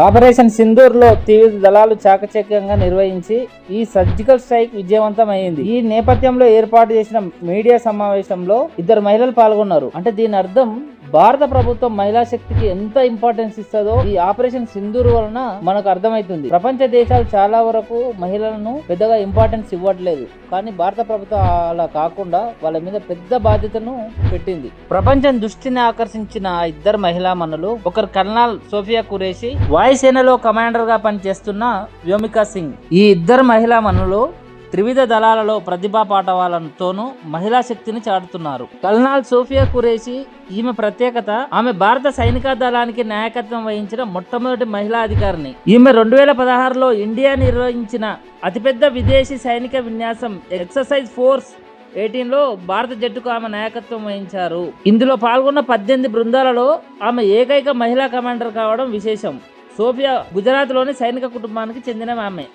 Operation Sindoor లో త్రివిధ దళాలు చాకచక్యంగా నిర్వహించి ఈ సర్జికల్ స్ట్రైక్ విజయవంతమైంది. ఈ నేపథ్యంలో ఏర్పాటు చేసిన మీడియా సమావేశంలో 2 మహిళలు పాల్గొన్నారు. అంటే దీని అర్థం భారత ప్రభుత్వం మహిళా శక్తికి ఎంత ఇంపార్టెన్స్ ఇస్తుందో ఈ ఆపరేషన్ సింధూర్ వలన మనకు అర్థమవుతుంది. ప్రపంచ దేశాలు చాలా వరకు మహిళలను పెద్దగా ఇంపార్టెన్స్ ఇవ్వట్లేదు, కానీ భారత ప్రభుత్వం అలా కాకుండా వాళ్ళ మీద పెద్ద బాధ్యతను పెట్టింది. ప్రపంచం దృష్టిని ఆకర్షించిన 2 మహిళా మనులు, ఒకరు కర్నల్ సోఫియా కురేషి, వాయుసేనలో కమాండర్ గా పనిచేస్తున్న వ్యోమికా సింగ్. ఈ 2 మహిళా మనులు త్రివిధ దళాలలో ప్రతిభా పాఠవాలతోనూ మహిళా శక్తిని చాటుతున్నారు. కల్నాల్ సోఫియా కురేషి, ఈమె ప్రత్యేకత ఆమె భారత సైనిక దళానికి నాయకత్వం వహించిన మొట్టమొదటి మహిళా అధికారిని. ఈమె 2016లో ఇండియా నిర్వహించిన అతిపెద్ద విదేశీ సైనిక విన్యాసం ఎక్సర్సైజ్ ఫోర్స్ 18లో భారత జట్టుకు ఆమె నాయకత్వం వహించారు. ఇందులో పాల్గొన్న 18 బృందాలలో ఆమె ఏకైక మహిళా కమాండర్ కావడం విశేషం. సోఫియా గుజరాత్లోని సైనిక కుటుంబానికి చెందిన ఆమె.